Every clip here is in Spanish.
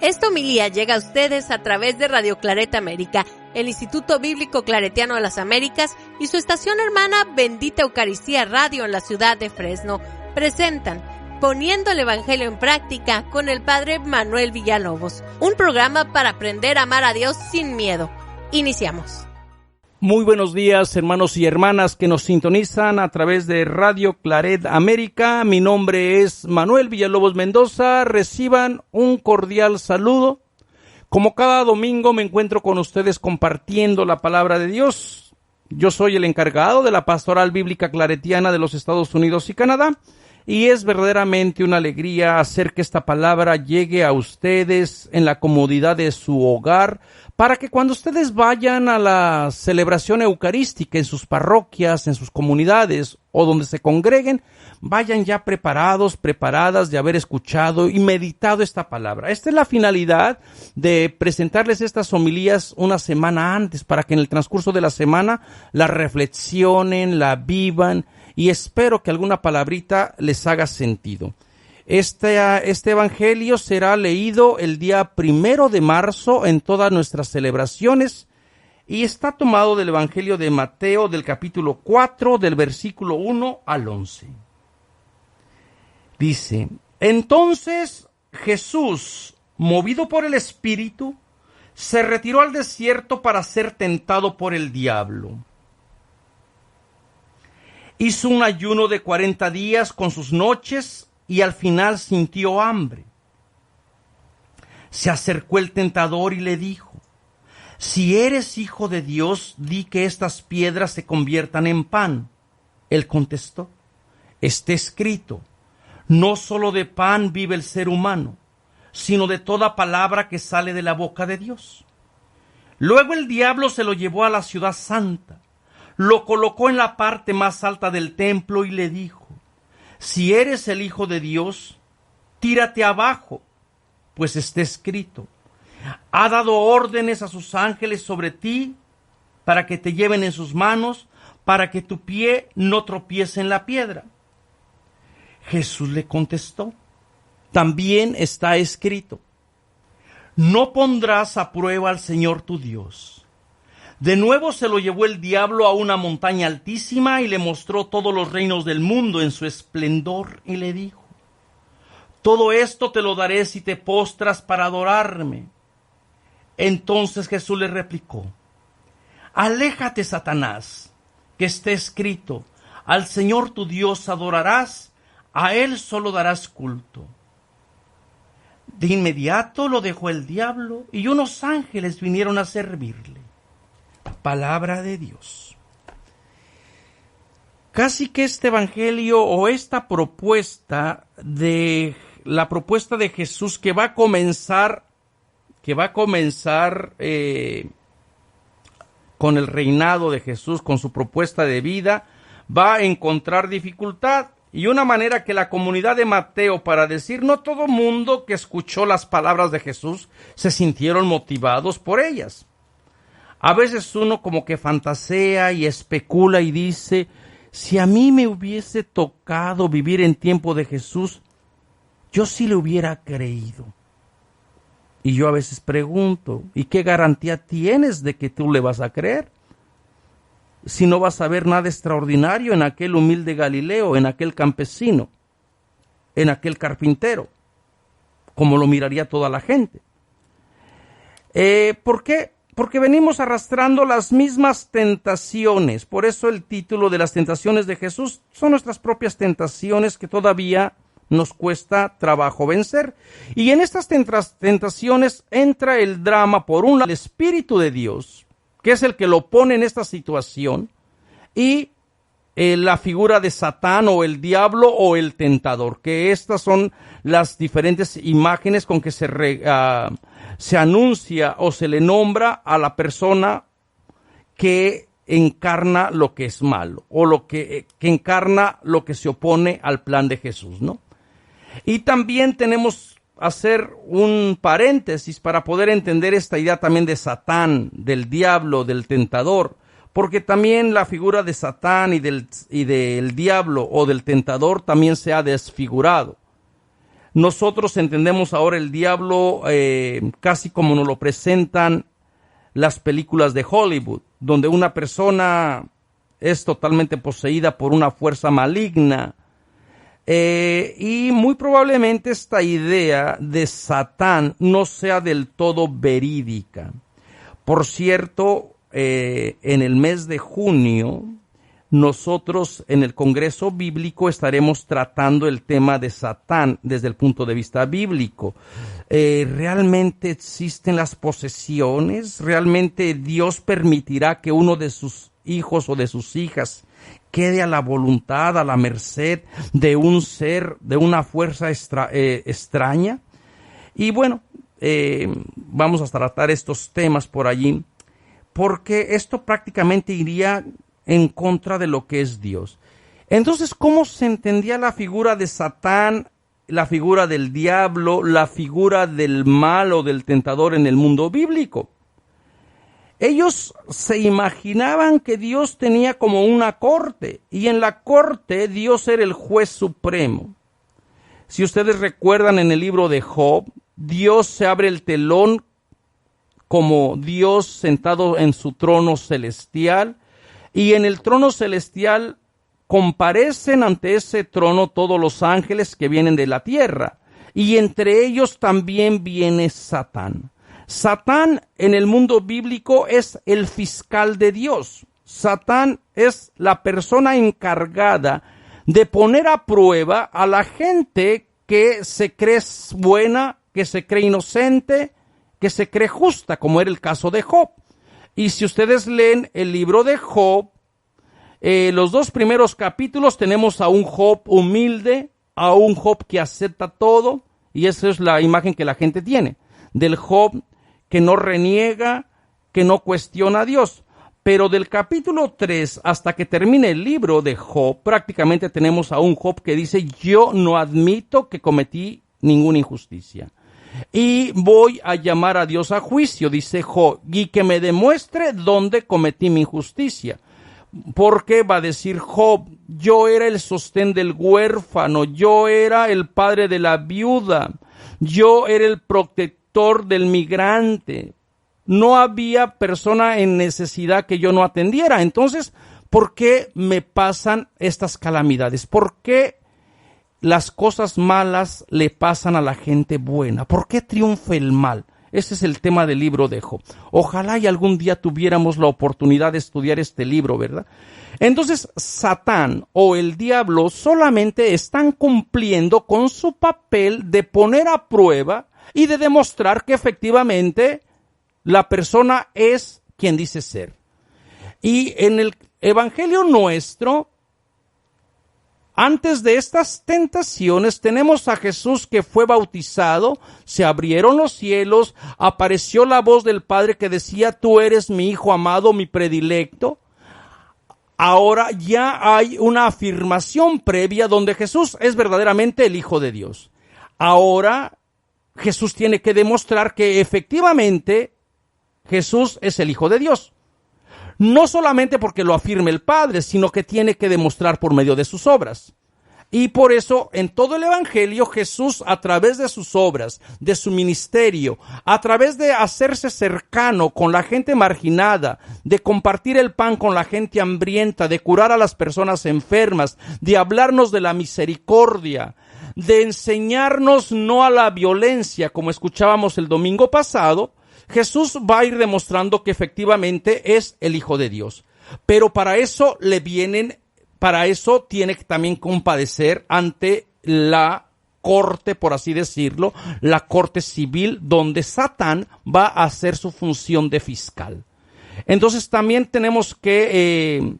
Esta homilía llega a ustedes a través de Radio Claret América, el Instituto Bíblico Claretiano de las Américas y su estación hermana Bendita Eucaristía Radio en la ciudad de Fresno. Presentan Poniendo el Evangelio en Práctica con el Padre Manuel Villalobos, un programa para aprender a amar a Dios sin miedo. Iniciamos. Muy buenos días, hermanos y hermanas que nos sintonizan a través de Radio Claret América. Mi nombre es Manuel Villalobos Mendoza. Reciban un cordial saludo. Como cada domingo me encuentro con ustedes compartiendo la palabra de Dios. Yo soy el encargado de la Pastoral Bíblica Claretiana de los Estados Unidos y Canadá. Y es verdaderamente una alegría hacer que esta palabra llegue a ustedes en la comodidad de su hogar, para que cuando ustedes vayan a la celebración eucarística en sus parroquias, en sus comunidades o donde se congreguen, vayan ya preparadas de haber escuchado y meditado esta palabra. Esta es la finalidad de presentarles estas homilías una semana antes, para que en el transcurso de la semana la reflexionen, la vivan, y espero que alguna palabrita les haga sentido. Este evangelio será leído el día 1 de marzo en todas nuestras celebraciones y está tomado del evangelio de Mateo del capítulo 4 del versículo 1 al 11. Dice: Entonces Jesús, movido por el Espíritu, se retiró al desierto para ser tentado por el diablo. Hizo un ayuno de 40 días con sus noches y al final sintió hambre. Se acercó el tentador y le dijo: Si eres hijo de Dios, di que estas piedras se conviertan en pan. Él contestó: Está escrito, no solo de pan vive el ser humano, sino de toda palabra que sale de la boca de Dios. Luego el diablo se lo llevó a la ciudad santa, lo colocó en la parte más alta del templo y le dijo: Si eres el Hijo de Dios, tírate abajo, pues está escrito, ha dado órdenes a sus ángeles sobre ti para que te lleven en sus manos, para que tu pie no tropiece en la piedra. Jesús le contestó: También está escrito, no pondrás a prueba al Señor tu Dios. De nuevo se lo llevó el diablo a una montaña altísima y le mostró todos los reinos del mundo en su esplendor y le dijo: Todo esto te lo daré si te postras para adorarme. Entonces Jesús le replicó: Aléjate, Satanás, que está escrito, al Señor tu Dios adorarás, a Él solo darás culto. De inmediato lo dejó el diablo y unos ángeles vinieron a servirle. Palabra de Dios. Casi que este evangelio o esta propuesta de la propuesta de Jesús que va a comenzar con el reinado de Jesús, con su propuesta de vida, va a encontrar dificultad. Y una manera que la comunidad de Mateo, para decir, no todo mundo que escuchó las palabras de Jesús se sintieron motivados por ellas. A veces uno como que fantasea y especula y dice: si a mí me hubiese tocado vivir en tiempo de Jesús, yo sí le hubiera creído. Y yo a veces pregunto: ¿y qué garantía tienes de que tú le vas a creer? Si no vas a ver nada extraordinario en aquel humilde Galileo, en aquel campesino, en aquel carpintero, como lo miraría toda la gente. ¿Por qué? Porque venimos arrastrando las mismas tentaciones. Por eso el título de las tentaciones de Jesús son nuestras propias tentaciones que todavía nos cuesta trabajo vencer. Y en estas tentaciones entra el drama, por un lado, el Espíritu de Dios, que es el que lo pone en esta situación, y la figura de Satán o el diablo o el tentador, que estas son las diferentes imágenes con que se anuncia o se le nombra a la persona que encarna lo que es malo o lo que encarna lo que se opone al plan de Jesús, ¿no? Y también tenemos hacer un paréntesis para poder entender esta idea también de Satán, del diablo, del tentador, porque también la figura de Satán y del diablo o del tentador también se ha desfigurado. Nosotros entendemos ahora el diablo casi como nos lo presentan las películas de Hollywood, donde una persona es totalmente poseída por una fuerza maligna. Y muy probablemente esta idea de Satán no sea del todo verídica. Por cierto, en el mes de junio, nosotros en el Congreso Bíblico estaremos tratando el tema de Satán desde el punto de vista bíblico. ¿Realmente existen las posesiones? ¿Realmente Dios permitirá que uno de sus hijos o de sus hijas quede a la voluntad, a la merced de un ser, de una fuerza extraña? Y bueno, vamos a tratar estos temas por allí, porque esto prácticamente iría en contra de lo que es Dios. Entonces, ¿cómo se entendía la figura de Satán, la figura del diablo, la figura del mal o del tentador en el mundo bíblico? Ellos se imaginaban que Dios tenía como una corte, y en la corte Dios era el juez supremo. Si ustedes recuerdan en el libro de Job, Dios se abre el telón como Dios sentado en su trono celestial, y en el trono celestial comparecen ante ese trono todos los ángeles que vienen de la tierra, y entre ellos también viene Satán. Satán en el mundo bíblico es el fiscal de Dios. Satán es la persona encargada de poner a prueba a la gente que se cree buena, que se cree inocente, que se cree justa, como era el caso de Job. Y si ustedes leen el libro de Job, los 2 primeros capítulos tenemos a un Job humilde, a un Job que acepta todo, y esa es la imagen que la gente tiene, del Job que no reniega, que no cuestiona a Dios. Pero del capítulo 3 hasta que termine el libro de Job, prácticamente tenemos a un Job que dice: yo no admito que cometí ninguna injusticia, y voy a llamar a Dios a juicio, dice Job, y que me demuestre dónde cometí mi injusticia. Porque va a decir Job: yo era el sostén del huérfano, yo era el padre de la viuda, yo era el protector del migrante. No había persona en necesidad que yo no atendiera. Entonces, ¿por qué me pasan estas calamidades? ¿Por qué las cosas malas le pasan a la gente buena? ¿Por qué triunfa el mal? Ese es el tema del libro de Job. Ojalá y algún día tuviéramos la oportunidad de estudiar este libro, ¿verdad? Entonces, Satán o el diablo solamente están cumpliendo con su papel de poner a prueba y de demostrar que efectivamente la persona es quien dice ser. Y en el Evangelio nuestro, antes de estas tentaciones, tenemos a Jesús que fue bautizado, se abrieron los cielos, apareció la voz del Padre que decía: tú eres mi Hijo amado, mi predilecto. Ahora ya hay una afirmación previa donde Jesús es verdaderamente el Hijo de Dios. Ahora Jesús tiene que demostrar que efectivamente Jesús es el Hijo de Dios. No solamente porque lo afirme el Padre, sino que tiene que demostrar por medio de sus obras. Y por eso en todo el Evangelio Jesús, a través de sus obras, de su ministerio, a través de hacerse cercano con la gente marginada, de compartir el pan con la gente hambrienta, de curar a las personas enfermas, de hablarnos de la misericordia, de enseñarnos no a la violencia, como escuchábamos el domingo pasado, Jesús va a ir demostrando que efectivamente es el Hijo de Dios. Pero para eso tiene que también compadecer ante la corte, por así decirlo, la corte civil, donde Satán va a hacer su función de fiscal. Entonces también tenemos que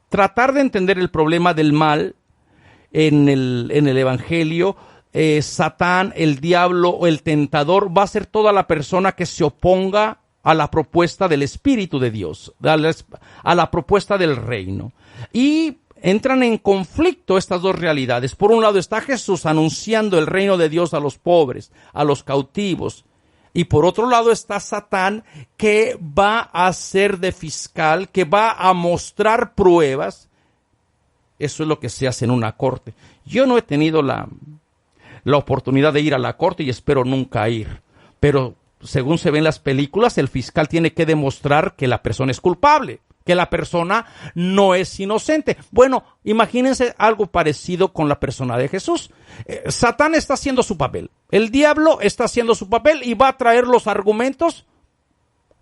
tratar de entender el problema del mal en el Evangelio. Satán, el diablo o el tentador va a ser toda la persona que se oponga a la propuesta del Espíritu de Dios, a la propuesta del reino. Y entran en conflicto estas dos realidades. Por un lado está Jesús anunciando el reino de Dios a los pobres, a los cautivos. Y por otro lado está Satán, que va a ser de fiscal, que va a mostrar pruebas. Eso es lo que se hace en una corte. Yo no he tenido la oportunidad de ir a la corte y espero nunca ir. Pero según se ve en las películas, el fiscal tiene que demostrar que la persona es culpable, que la persona no es inocente. Bueno, imagínense algo parecido con la persona de Jesús. Satán está haciendo su papel, el diablo está haciendo su papel y va a traer los argumentos.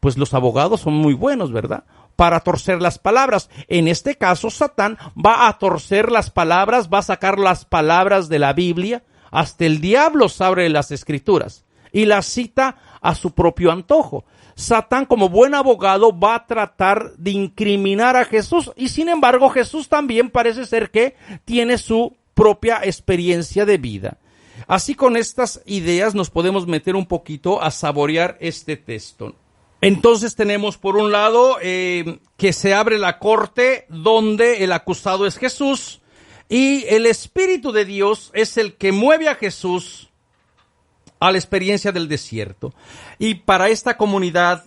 Pues los abogados son muy buenos, ¿verdad?, para torcer las palabras. En este caso, Satán va a torcer las palabras, va a sacar las palabras de la Biblia. Hasta el diablo sabe las Escrituras y las cita a su propio antojo. Satán, como buen abogado, va a tratar de incriminar a Jesús y sin embargo Jesús también parece ser que tiene su propia experiencia de vida. Así, con estas ideas nos podemos meter un poquito a saborear este texto. Entonces tenemos por un lado que se abre la corte donde el acusado es Jesús y el Espíritu de Dios es el que mueve a Jesús a la experiencia del desierto. Y para esta comunidad,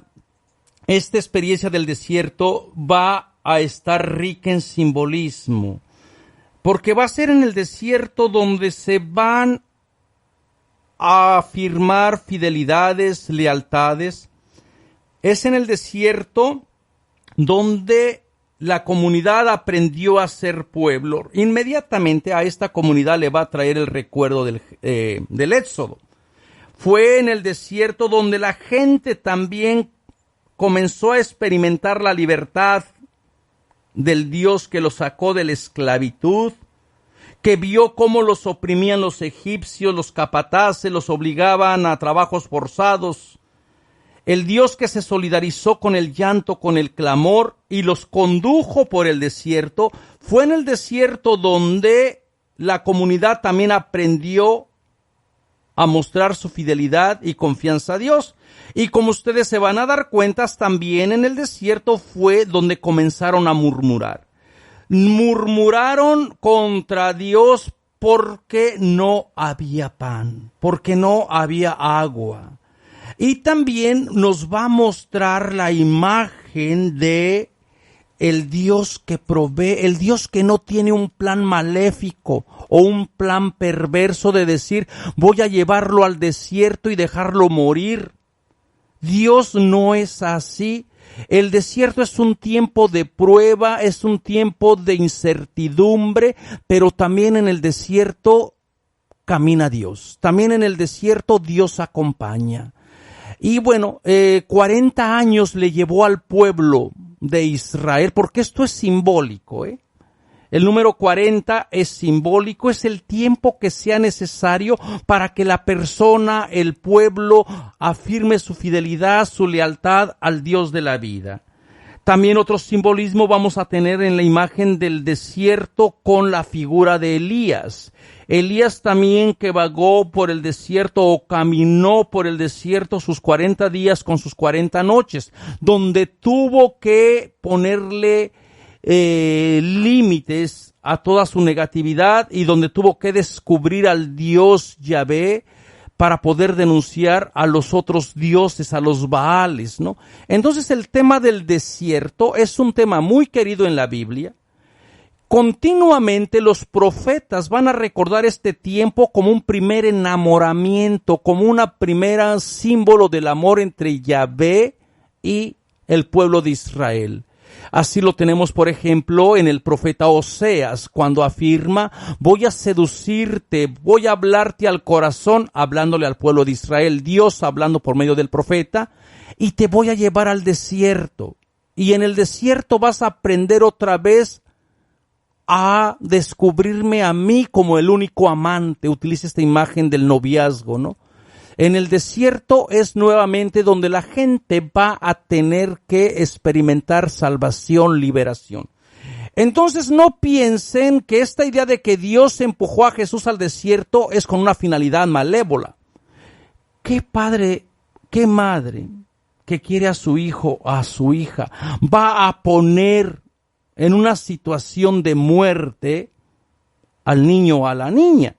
esta experiencia del desierto va a estar rica en simbolismo, porque va a ser en el desierto donde se van a afirmar fidelidades, lealtades. Es en el desierto donde la comunidad aprendió a ser pueblo. Inmediatamente a esta comunidad le va a traer el recuerdo del Éxodo. Fue en el desierto donde la gente también comenzó a experimentar la libertad del Dios que los sacó de la esclavitud, que vio cómo los oprimían los egipcios, los capataces, los obligaban a trabajos forzados. El Dios que se solidarizó con el llanto, con el clamor y los condujo por el desierto. Fue en el desierto donde la comunidad también aprendió a mostrar su fidelidad y confianza a Dios. Y como ustedes se van a dar cuenta, también en el desierto fue donde comenzaron a murmurar. Murmuraron contra Dios porque no había pan, porque no había agua. Y también nos va a mostrar la imagen de el Dios que provee, el Dios que no tiene un plan maléfico o un plan perverso de decir voy a llevarlo al desierto y dejarlo morir. Dios no es así. El desierto es un tiempo de prueba, es un tiempo de incertidumbre, pero también en el desierto camina Dios. También en el desierto Dios acompaña. Y bueno, 40 años le llevó al pueblo de Israel, porque esto es simbólico, El número 40 es simbólico, es el tiempo que sea necesario para que la persona, el pueblo, afirme su fidelidad, su lealtad al Dios de la vida. También otro simbolismo vamos a tener en la imagen del desierto con la figura de Elías. Elías también, que vagó por el desierto o caminó por el desierto sus 40 días con sus 40 noches, donde tuvo que ponerle límites a toda su negatividad y donde tuvo que descubrir al Dios Yahvé para poder denunciar a los otros dioses, a los Baales, ¿no? Entonces el tema del desierto es un tema muy querido en la Biblia. Continuamente los profetas van a recordar este tiempo como un primer enamoramiento, como una primera símbolo del amor entre Yahvé y el pueblo de Israel. Así lo tenemos, por ejemplo, en el profeta Oseas, cuando afirma, voy a seducirte, voy a hablarte al corazón, hablándole al pueblo de Israel, Dios hablando por medio del profeta, y te voy a llevar al desierto. Y en el desierto vas a aprender otra vez a descubrirme a mí como el único amante. Utiliza esta imagen del noviazgo, ¿no? En el desierto es nuevamente donde la gente va a tener que experimentar salvación, liberación. Entonces no piensen que esta idea de que Dios empujó a Jesús al desierto es con una finalidad malévola. ¿Qué padre, qué madre que quiere a su hijo, a su hija, va a poner en una situación de muerte al niño o a la niña?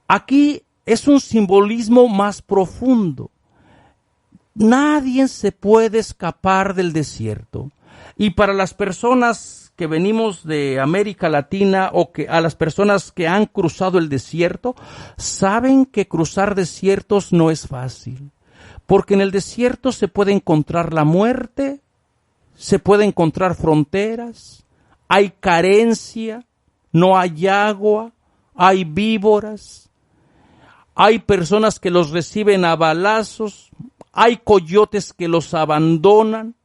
Aquí es un simbolismo más profundo. Nadie se puede escapar del desierto. Y para las personas que venimos de América Latina o que a las personas que han cruzado el desierto, saben que cruzar desiertos no es fácil, porque en el desierto se puede encontrar la muerte, se puede encontrar fronteras, hay carencia, no hay agua, hay víboras, hay personas que los reciben a balazos, hay coyotes que los abandonan,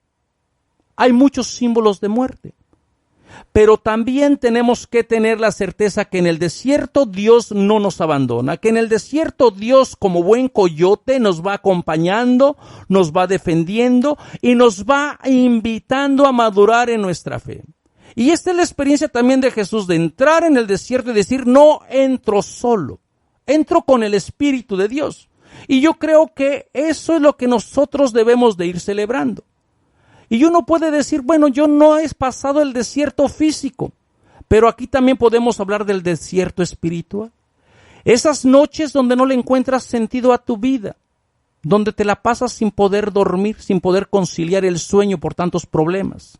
hay muchos símbolos de muerte. Pero también tenemos que tener la certeza que en el desierto Dios no nos abandona, que en el desierto Dios como buen coyote nos va acompañando, nos va defendiendo y nos va invitando a madurar en nuestra fe. Y esta es la experiencia también de Jesús, de entrar en el desierto y decir, no entro solo, entro con el Espíritu de Dios. Y yo creo que eso es lo que nosotros debemos de ir celebrando. Y uno puede decir, bueno, yo no he pasado el desierto físico, pero aquí también podemos hablar del desierto espiritual. Esas noches donde no le encuentras sentido a tu vida, donde te la pasas sin poder dormir, sin poder conciliar el sueño por tantos problemas,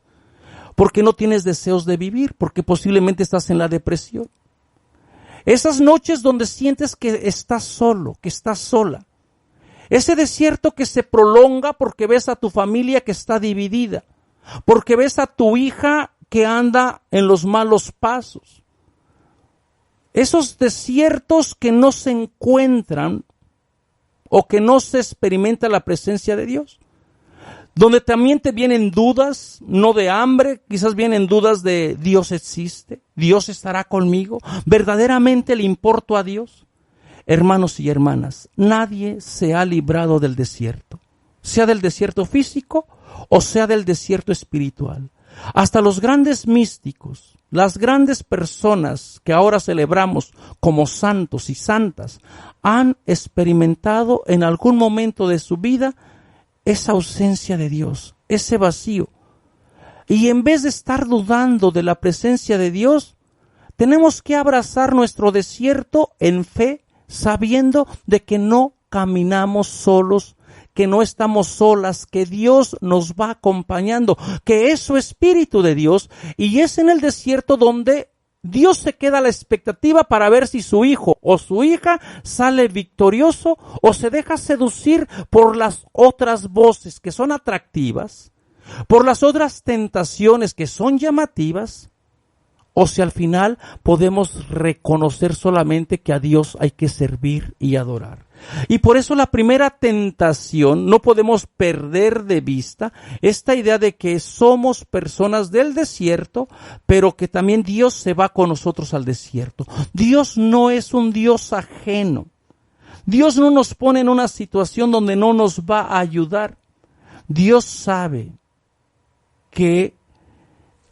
porque no tienes deseos de vivir, porque posiblemente estás en la depresión. Esas noches donde sientes que estás solo, que estás sola. Ese desierto que se prolonga porque ves a tu familia que está dividida, porque ves a tu hija que anda en los malos pasos. Esos desiertos que no se encuentran o que no se experimenta la presencia de Dios. Donde también te vienen dudas, no de hambre, quizás vienen dudas de Dios existe, Dios estará conmigo, ¿verdaderamente le importo a Dios? Hermanos y hermanas, nadie se ha librado del desierto, sea del desierto físico o sea del desierto espiritual. Hasta los grandes místicos, las grandes personas que ahora celebramos como santos y santas, han experimentado en algún momento de su vida esa ausencia de Dios, ese vacío. Y en vez de estar dudando de la presencia de Dios, tenemos que abrazar nuestro desierto en fe, sabiendo de que no caminamos solos, que no estamos solas, que Dios nos va acompañando, que es su Espíritu de Dios, y es en el desierto donde Dios se queda a la expectativa para ver si su hijo o su hija sale victorioso o se deja seducir por las otras voces que son atractivas, por las otras tentaciones que son llamativas, o si al final podemos reconocer solamente que a Dios hay que servir y adorar. Y por eso la primera tentación, no podemos perder de vista esta idea de que somos personas del desierto, pero que también Dios se va con nosotros al desierto. Dios no es un Dios ajeno. Dios no nos pone en una situación donde no nos va a ayudar. Dios sabe que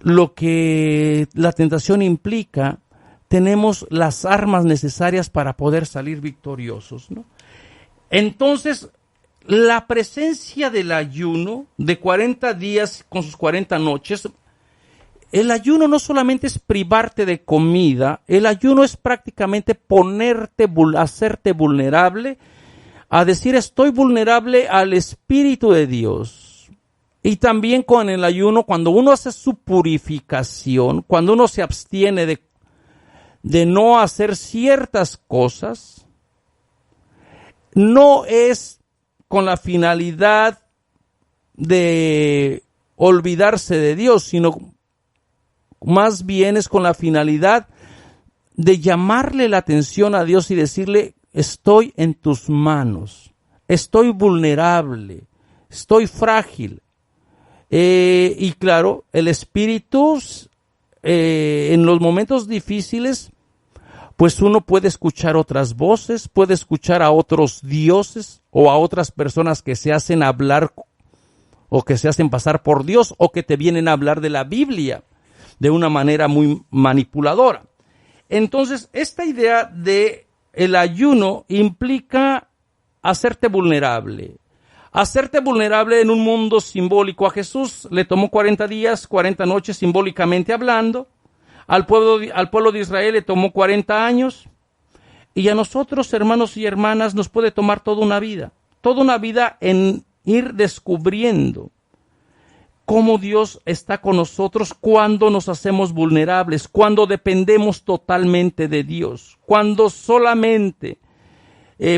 lo que la tentación implica, tenemos las armas necesarias para poder salir victoriosos, ¿no? Entonces, la presencia del ayuno de 40 días con sus 40 noches, el ayuno no solamente es privarte de comida, el ayuno es prácticamente hacerte vulnerable, a decir estoy vulnerable al Espíritu de Dios. Y también con el ayuno, cuando uno hace su purificación, cuando uno se abstiene de no hacer ciertas cosas, no es con la finalidad de olvidarse de Dios, sino más bien es con la finalidad de llamarle la atención a Dios y decirle, estoy en tus manos, estoy vulnerable, estoy frágil. Y claro, el Espíritu en los momentos difíciles, pues uno puede escuchar otras voces, puede escuchar a otros dioses o a otras personas que se hacen hablar o que se hacen pasar por Dios o que te vienen a hablar de la Biblia de una manera muy manipuladora. Entonces, esta idea de el ayuno implica hacerte vulnerable. Hacerte vulnerable en un mundo simbólico. A Jesús le tomó 40 días, 40 noches simbólicamente hablando. Al pueblo de Israel le tomó 40 años. Y a nosotros, hermanos y hermanas, nos puede tomar toda una vida en ir descubriendo cómo Dios está con nosotros cuando nos hacemos vulnerables, cuando dependemos totalmente de Dios, cuando solamente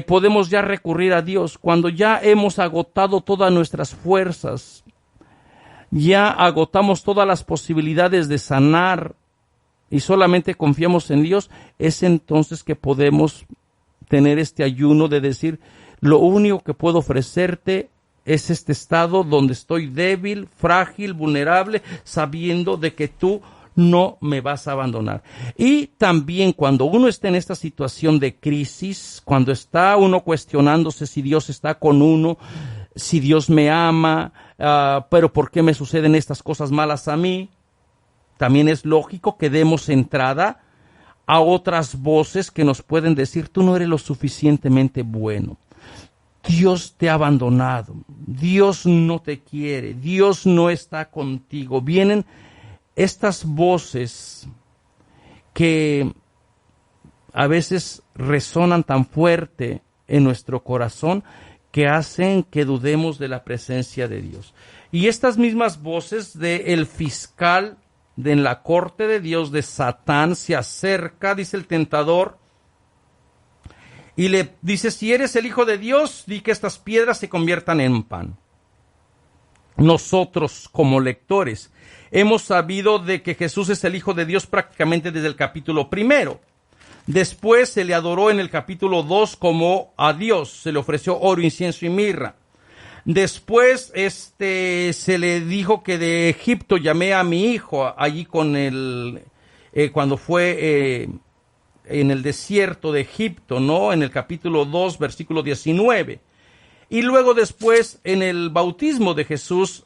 podemos ya recurrir a Dios, cuando ya hemos agotado todas nuestras fuerzas, ya agotamos todas las posibilidades de sanar y solamente confiamos en Dios, es entonces que podemos tener este ayuno de decir, lo único que puedo ofrecerte es este estado donde estoy débil, frágil, vulnerable, sabiendo de que tú no me vas a abandonar. Y también cuando uno está en esta situación de crisis, cuando está uno cuestionándose si Dios está con uno, si Dios me ama, pero ¿por qué me suceden estas cosas malas a mí? También es lógico que demos entrada a otras voces que nos pueden decir, tú no eres lo suficientemente bueno. Dios te ha abandonado, Dios no te quiere, Dios no está contigo. Vienen estas voces que a veces resonan tan fuerte en nuestro corazón que hacen que dudemos de la presencia de Dios. Y estas mismas voces del fiscal en la corte de Dios, de Satán, se acerca, dice el tentador, y le dice, si eres el Hijo de Dios, di que estas piedras se conviertan en pan. Nosotros, como lectores, hemos sabido de que Jesús es el Hijo de Dios prácticamente desde el capítulo 1. Después se le adoró en el capítulo 2 como a Dios, se le ofreció oro, incienso y mirra. Después se le dijo que de Egipto llamé a mi hijo, allí con cuando fue en el desierto de Egipto, ¿no? En el capítulo 2, versículo 19. Y luego después, en el bautismo de Jesús,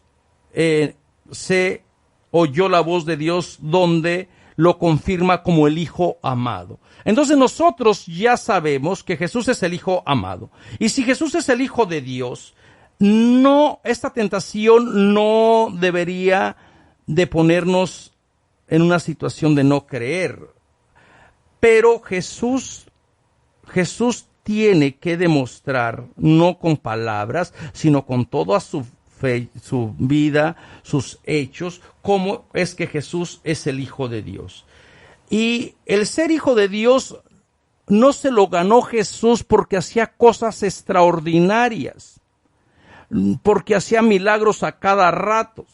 se oyó la voz de Dios donde lo confirma como el Hijo amado. Entonces nosotros ya sabemos que Jesús es el Hijo amado. Y si Jesús es el Hijo de Dios, esta tentación no debería de ponernos en una situación de no creer. Pero Jesús tiene que demostrar, no con palabras, sino con toda su fe, su vida, sus hechos, cómo es que Jesús es el Hijo de Dios. Y el ser Hijo de Dios no se lo ganó Jesús porque hacía cosas extraordinarias, porque hacía milagros a cada rato.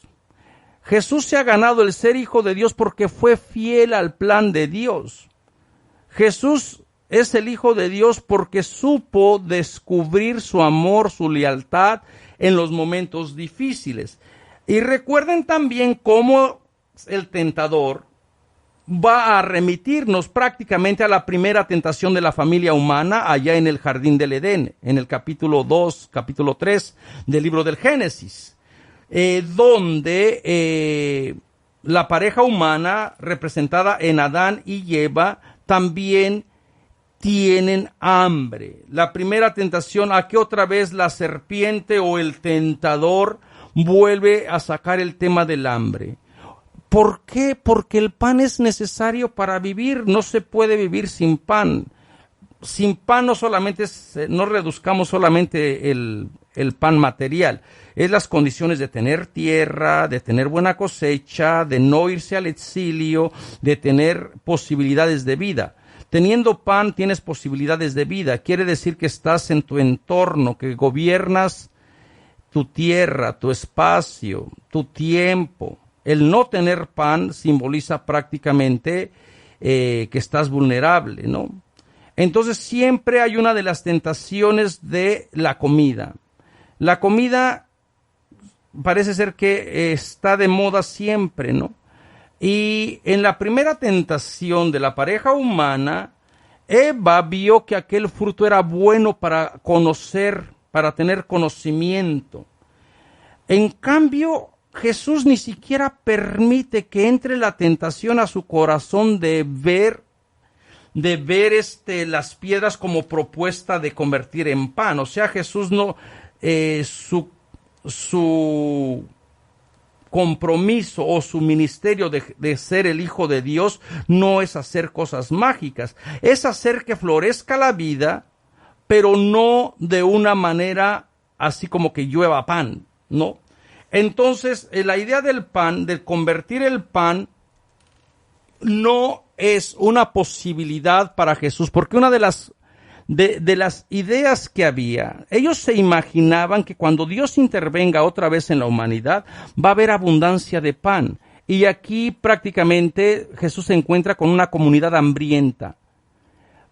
Jesús se ha ganado el ser Hijo de Dios porque fue fiel al plan de Dios. Jesús es el Hijo de Dios porque supo descubrir su amor, su lealtad en los momentos difíciles. Y recuerden también cómo el tentador va a remitirnos prácticamente a la primera tentación de la familia humana allá en el jardín del Edén, en el capítulo 2, capítulo 3 del libro del Génesis, donde la pareja humana representada en Adán y Eva también tienen hambre. La primera tentación, a que otra vez la serpiente o el tentador vuelve a sacar el tema del hambre. ¿Por qué? Porque el pan es necesario para vivir, no se puede vivir sin pan. Sin pan no reduzcamos solamente el pan material, es las condiciones de tener tierra, de tener buena cosecha, de no irse al exilio, de tener posibilidades de vida. Teniendo pan tienes posibilidades de vida, quiere decir que estás en tu entorno, que gobiernas tu tierra, tu espacio, tu tiempo. El no tener pan simboliza prácticamente que estás vulnerable, ¿no? Entonces siempre hay una de las tentaciones de la comida. La comida parece ser que está de moda siempre, ¿no? Y en la primera tentación de la pareja humana, Eva vio que aquel fruto era bueno para conocer, para tener conocimiento. En cambio, Jesús ni siquiera permite que entre la tentación a su corazón de ver las piedras como propuesta de convertir en pan. O sea, Jesús no, su compromiso o su ministerio de ser el Hijo de Dios no es hacer cosas mágicas, es hacer que florezca la vida, pero no de una manera así como que llueva pan, ¿no? Entonces, la idea del pan, de convertir el pan, no es una posibilidad para Jesús, porque una de las ideas que había, ellos se imaginaban que cuando Dios intervenga otra vez en la humanidad, va a haber abundancia de pan. Y aquí prácticamente Jesús se encuentra con una comunidad hambrienta.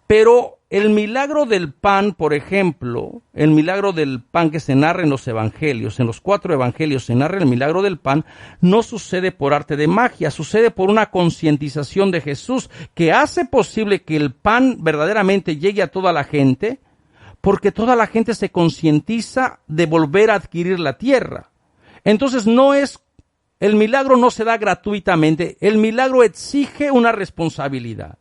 Pero el milagro del pan, por ejemplo, el milagro del pan que se narra en los evangelios, en los 4 evangelios se narra el milagro del pan, no sucede por arte de magia, sucede por una concientización de Jesús que hace posible que el pan verdaderamente llegue a toda la gente, porque toda la gente se concientiza de volver a adquirir la tierra. Entonces el milagro no se da gratuitamente, el milagro exige una responsabilidad.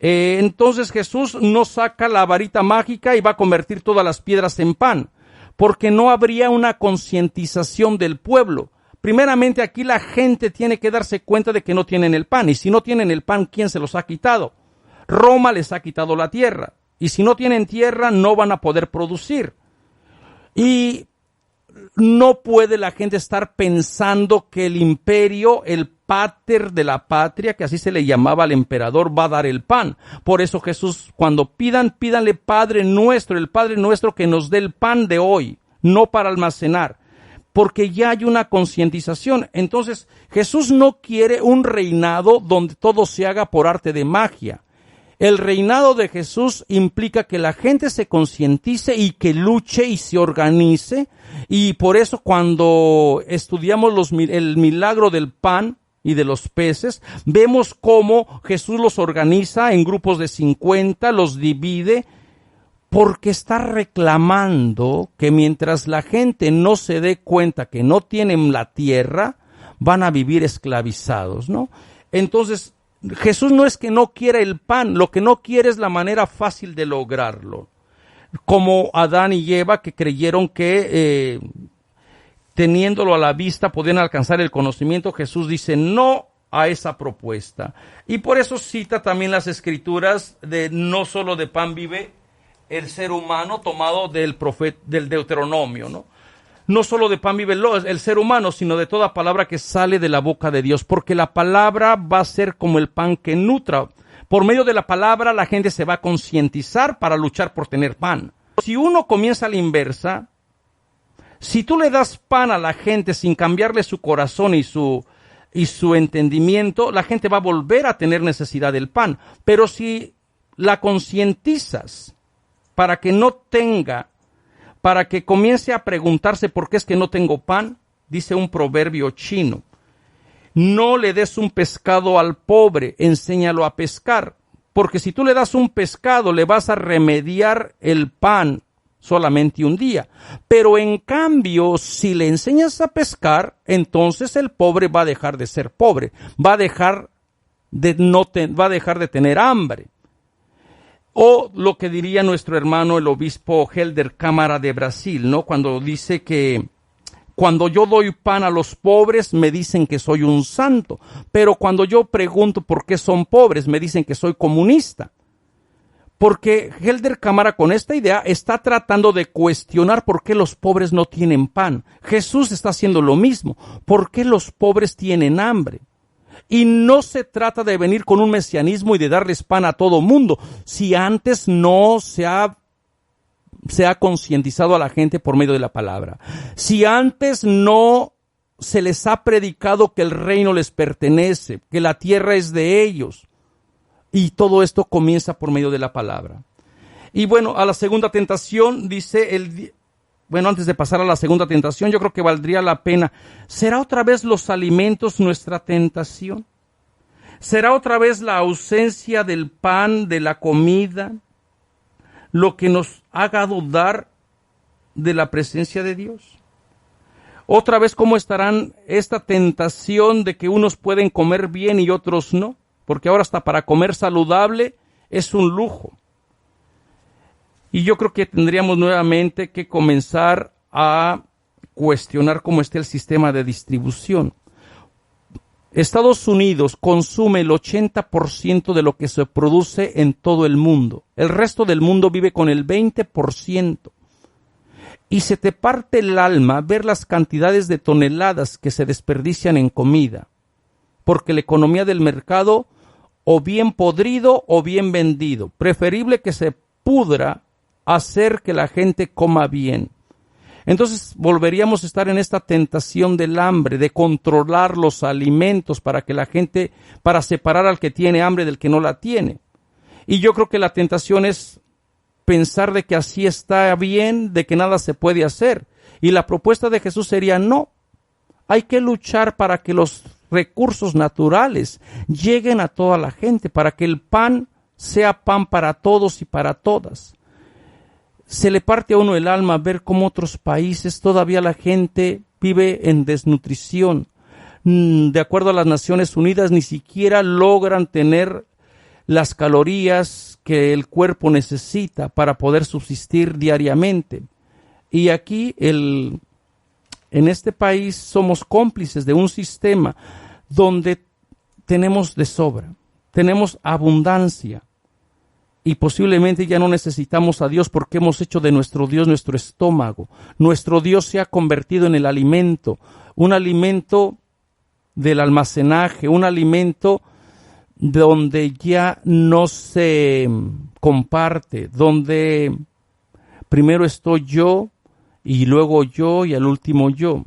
Entonces Jesús no saca la varita mágica y va a convertir todas las piedras en pan, porque no habría una concientización del pueblo. Primeramente aquí la gente tiene que darse cuenta de que no tienen el pan, y si no tienen el pan, ¿quién se los ha quitado? Roma les ha quitado la tierra, y si no tienen tierra no van a poder producir. Y no puede la gente estar pensando que el imperio, el pater de la patria, que así se le llamaba al emperador, va a dar el pan. Por eso Jesús, cuando pídanle Padre nuestro, el Padre nuestro que nos dé el pan de hoy, no para almacenar, porque ya hay una concientización. Entonces, Jesús no quiere un reinado donde todo se haga por arte de magia. El reinado de Jesús implica que la gente se concientice y que luche y se organice, y por eso cuando estudiamos el milagro del pan y de los peces, vemos cómo Jesús los organiza en grupos de 50, los divide, porque está reclamando que mientras la gente no se dé cuenta que no tienen la tierra, van a vivir esclavizados, ¿no? Entonces, Jesús no es que no quiera el pan, lo que no quiere es la manera fácil de lograrlo. Como Adán y Eva, que creyeron que teniéndolo a la vista podían alcanzar el conocimiento, Jesús dice no a esa propuesta. Y por eso cita también las escrituras de no solo de pan vive el ser humano, tomado del Deuteronomio, ¿no? No solo de pan vive el ser humano, sino de toda palabra que sale de la boca de Dios, porque la palabra va a ser como el pan que nutra. Por medio de la palabra la gente se va a concientizar para luchar por tener pan. Si uno comienza a la inversa, si tú le das pan a la gente sin cambiarle su corazón y su entendimiento, la gente va a volver a tener necesidad del pan. Pero si la concientizas para que no tenga, para que comience a preguntarse por qué es que no tengo pan, dice un proverbio chino: no le des un pescado al pobre, enséñalo a pescar, porque si tú le das un pescado le vas a remediar el pan solamente un día, pero en cambio si le enseñas a pescar, entonces el pobre va a dejar de ser pobre, va a dejar de tener hambre. O lo que diría nuestro hermano el obispo Helder Câmara de Brasil, ¿no? Cuando dice que cuando yo doy pan a los pobres me dicen que soy un santo, pero cuando yo pregunto por qué son pobres me dicen que soy comunista. Porque Helder Câmara con esta idea está tratando de cuestionar por qué los pobres no tienen pan. Jesús está haciendo lo mismo. ¿Por qué los pobres tienen hambre? Y no se trata de venir con un mesianismo y de darles pan a todo mundo, si antes no se ha concientizado a la gente por medio de la palabra. Si antes no se les ha predicado que el reino les pertenece, que la tierra es de ellos. Y todo esto comienza por medio de la palabra. Y bueno, a la segunda tentación dice antes de pasar a la segunda tentación, yo creo que valdría la pena. ¿Será otra vez los alimentos nuestra tentación? ¿Será otra vez la ausencia del pan, de la comida, lo que nos haga dudar de la presencia de Dios? Otra vez, ¿cómo estarán esta tentación de que unos pueden comer bien y otros no? Porque ahora hasta para comer saludable es un lujo. Y yo creo que tendríamos nuevamente que comenzar a cuestionar cómo está el sistema de distribución. Estados Unidos consume el 80% de lo que se produce en todo el mundo. El resto del mundo vive con el 20%. y se te parte el alma ver las cantidades de toneladas que se desperdician en comida, porque la economía del mercado o bien podrido o bien vendido. Preferible que se pudra hacer que la gente coma bien. Entonces volveríamos a estar en esta tentación del hambre, de controlar los alimentos para que la gente, para separar al que tiene hambre del que no la tiene. Y yo creo que la tentación es pensar de que así está bien, de que nada se puede hacer. Y la propuesta de Jesús sería no. Hay que luchar para que los recursos naturales lleguen a toda la gente, para que el pan sea pan para todos y para todas. Se le parte a uno el alma ver cómo otros países todavía la gente vive en desnutrición. De acuerdo a las Naciones Unidas, ni siquiera logran tener las calorías que el cuerpo necesita para poder subsistir diariamente. Y aquí en este país somos cómplices de un sistema donde tenemos de sobra, tenemos abundancia y posiblemente ya no necesitamos a Dios porque hemos hecho de nuestro Dios nuestro estómago. Nuestro Dios se ha convertido en el alimento, un alimento del almacenaje, un alimento donde ya no se comparte, donde primero estoy yo y luego yo y al último yo.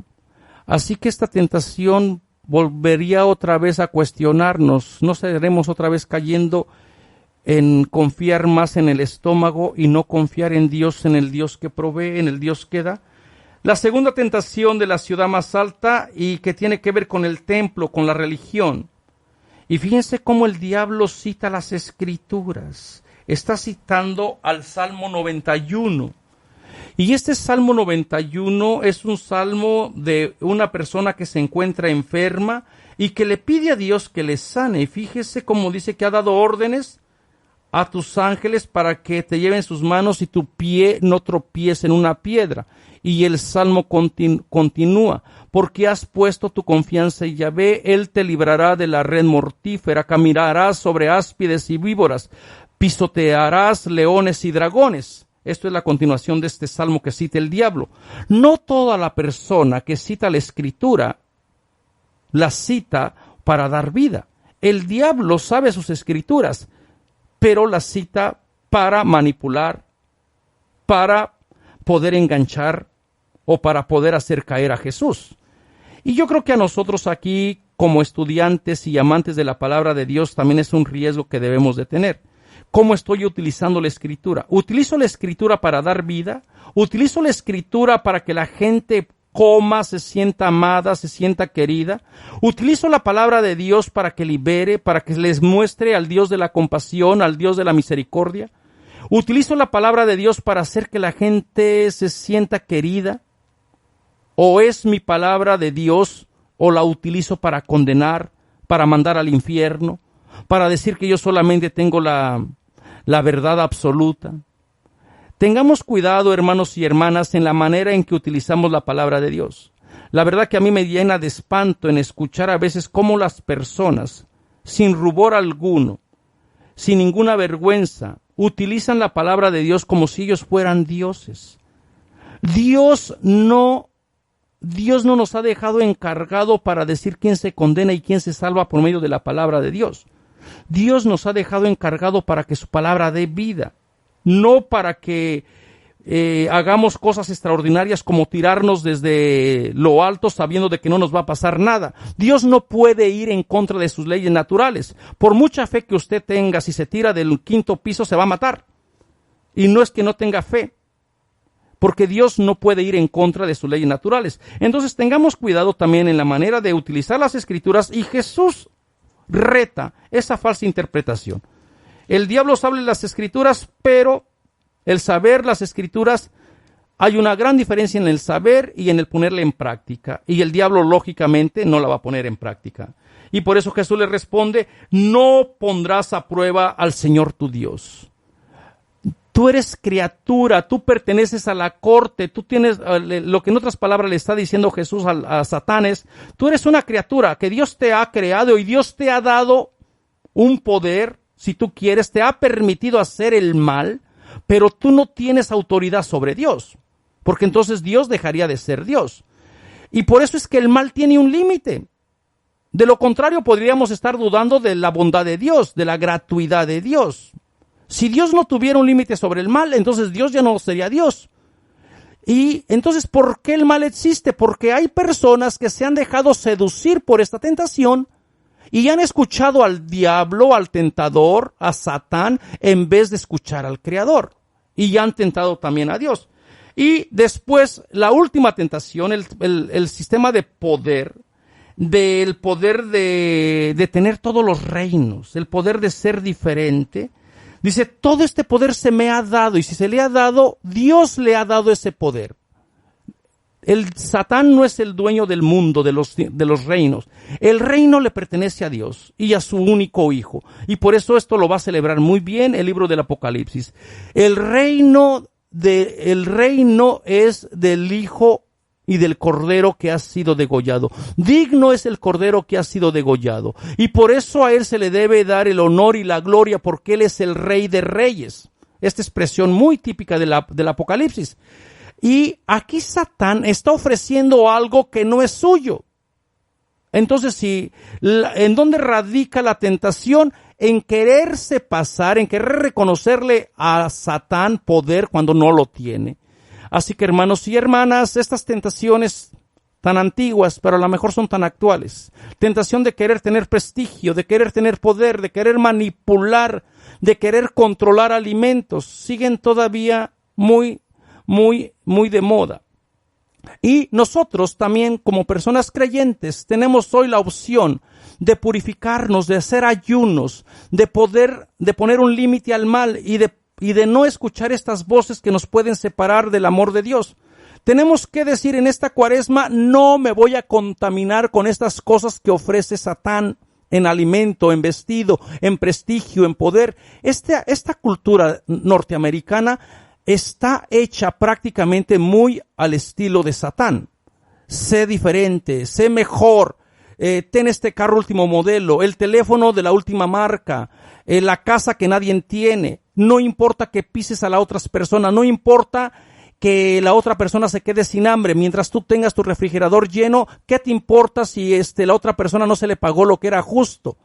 Así que esta tentación volvería otra vez a cuestionarnos, no estaremos otra vez cayendo en confiar más en el estómago y no confiar en Dios, en el Dios que provee, en el Dios que da. La segunda tentación de la ciudad más alta y que tiene que ver con el templo, con la religión. Y fíjense cómo el diablo cita las Escrituras. Está citando al Salmo 91. Y este Salmo 91 es un salmo de una persona que se encuentra enferma y que le pide a Dios que le sane. Y fíjese cómo dice que ha dado órdenes a tus ángeles para que te lleven sus manos y tu pie no tropiece en una piedra. Y el salmo continúa, porque has puesto tu confianza en Yahvé, Él te librará de la red mortífera, caminarás sobre áspides y víboras, pisotearás leones y dragones. Esto es la continuación de este salmo que cita el diablo. No toda la persona que cita la Escritura la cita para dar vida. El diablo sabe sus Escrituras, pero las cita para manipular, para poder enganchar o para poder hacer caer a Jesús. Y yo creo que a nosotros aquí, como estudiantes y amantes de la palabra de Dios, también es un riesgo que debemos de tener. ¿Cómo estoy utilizando la Escritura? ¿Utilizo la Escritura para dar vida? ¿Utilizo la Escritura para que la gente coma, se sienta amada, se sienta querida? ¿Utilizo la palabra de Dios para que libere, para que les muestre al Dios de la compasión, al Dios de la misericordia? ¿Utilizo la palabra de Dios para hacer que la gente se sienta querida? ¿O es mi palabra de Dios o la utilizo para condenar, para mandar al infierno, para decir que yo solamente tengo la verdad absoluta? Tengamos cuidado, hermanos y hermanas, en la manera en que utilizamos la palabra de Dios. La verdad que a mí me llena de espanto en escuchar a veces cómo las personas, sin rubor alguno, sin ninguna vergüenza, utilizan la palabra de Dios como si ellos fueran dioses. Dios no nos ha dejado encargado para decir quién se condena y quién se salva por medio de la palabra de Dios. Dios nos ha dejado encargado para que su palabra dé vida, no para que hagamos cosas extraordinarias como tirarnos desde lo alto sabiendo de que no nos va a pasar nada. Dios no puede ir en contra de sus leyes naturales. Por mucha fe que usted tenga, si se tira del 5º piso se va a matar. Y no es que no tenga fe, porque Dios no puede ir en contra de sus leyes naturales. Entonces tengamos cuidado también en la manera de utilizar las Escrituras, y Jesús reta esa falsa interpretación. El diablo sabe las Escrituras, pero el saber las Escrituras, hay una gran diferencia en el saber y en el ponerla en práctica. Y el diablo, lógicamente, no la va a poner en práctica. Y por eso Jesús le responde, no pondrás a prueba al Señor tu Dios. Tú eres criatura, tú perteneces a la corte, tú tienes lo que en otras palabras le está diciendo Jesús a Satán es, tú eres una criatura que Dios te ha creado y Dios te ha dado un poder, si tú quieres, te ha permitido hacer el mal, pero tú no tienes autoridad sobre Dios. porque entonces Dios dejaría de ser Dios. Y por eso es que el mal tiene un límite. De lo contrario, podríamos estar dudando de la bondad de Dios, de la gratuidad de Dios. Si Dios no tuviera un límite sobre el mal, entonces Dios ya no sería Dios. Y entonces, ¿por qué el mal existe? Porque hay personas que se han dejado seducir por esta tentación y han escuchado al diablo, al tentador, a Satán, en vez de escuchar al Creador. Y ya han tentado también a Dios. Y después, la última tentación, el sistema de poder, del poder de tener todos los reinos, el poder de ser diferente. Dice, todo este poder se me ha dado, y si se le ha dado, Dios le ha dado ese poder. El Satán no es el dueño del mundo, de los reinos. El reino le pertenece a Dios y a su único Hijo. Y por eso esto lo va a celebrar muy bien el libro del Apocalipsis. El reino es del Hijo y del Cordero que ha sido degollado. Digno es el Cordero que ha sido degollado. Y por eso a Él se le debe dar el honor y la gloria, porque Él es el Rey de Reyes. Esta expresión muy típica del Apocalipsis. Y aquí Satán está ofreciendo algo que no es suyo. Entonces, ¿en dónde radica la tentación? En quererse pasar, en querer reconocerle a Satán poder cuando no lo tiene. Así que, hermanos y hermanas, estas tentaciones tan antiguas, pero a lo mejor son tan actuales. Tentación de querer tener prestigio, de querer tener poder, de querer manipular, de querer controlar alimentos, siguen todavía muy de moda. Y nosotros también, como personas creyentes, tenemos hoy la opción de purificarnos, de hacer ayunos, de poner un límite al mal y de no escuchar estas voces que nos pueden separar del amor de Dios. Tenemos que decir en esta Cuaresma, no me voy a contaminar con estas cosas que ofrece Satán en alimento, en vestido, en prestigio, en poder. Esta cultura norteamericana está hecha prácticamente muy al estilo de Satán. Sé diferente, sé mejor, ten este carro último modelo, el teléfono de la última marca, la casa que nadie tiene. No importa que pises a la otra persona, no importa que la otra persona se quede sin hambre. Mientras tú tengas tu refrigerador lleno, ¿qué te importa si la otra persona no se le pagó lo que era justo?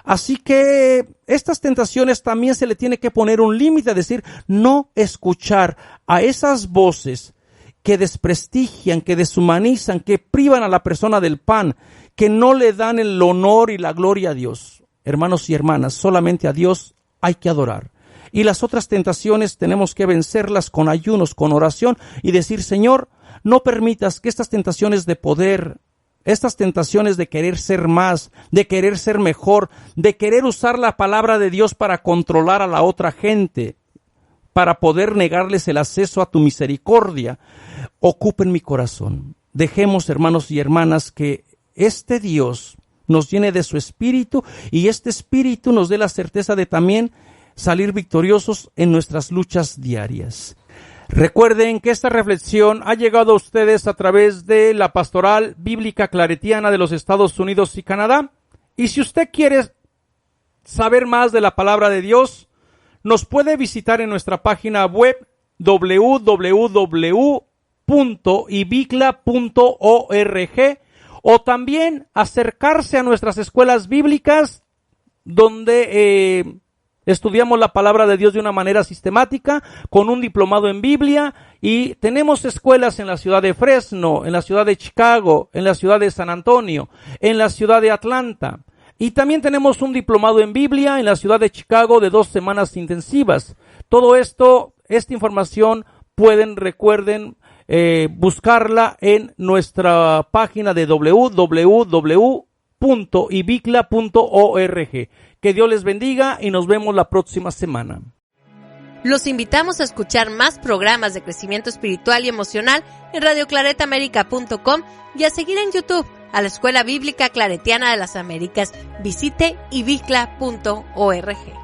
Así que estas tentaciones también se le tiene que poner un límite, a decir, no escuchar a esas voces que desprestigian, que deshumanizan, que privan a la persona del pan, que no le dan el honor y la gloria a Dios. Hermanos y hermanas, solamente a Dios hay que adorar. Y las otras tentaciones tenemos que vencerlas con ayunos, con oración y decir, Señor, no permitas que estas tentaciones de poder, estas tentaciones de querer ser más, de querer ser mejor, de querer usar la palabra de Dios para controlar a la otra gente, para poder negarles el acceso a tu misericordia, ocupen mi corazón. Dejemos, hermanos y hermanas, que este Dios nos llene de su Espíritu y este Espíritu nos dé la certeza de también salir victoriosos en nuestras luchas diarias. Recuerden que esta reflexión ha llegado a ustedes a través de la Pastoral Bíblica Claretiana de los Estados Unidos y Canadá. Y si usted quiere saber más de la palabra de Dios, nos puede visitar en nuestra página web www.ibicla.org o también acercarse a nuestras escuelas bíblicas donde estudiamos la palabra de Dios de una manera sistemática, con un diplomado en Biblia, y tenemos escuelas en la ciudad de Fresno, en la ciudad de Chicago, en la ciudad de San Antonio, en la ciudad de Atlanta. Y también tenemos un diplomado en Biblia en la ciudad de Chicago de 2 semanas intensivas. Todo esto, esta información, recuerden buscarla en nuestra página de www.ibicla.org. Que Dios les bendiga y nos vemos la próxima semana. Los invitamos a escuchar más programas de crecimiento espiritual y emocional en radioclaretamerica.com y a seguir en YouTube a la Escuela Bíblica Claretiana de las Américas. Visite ibicla.org.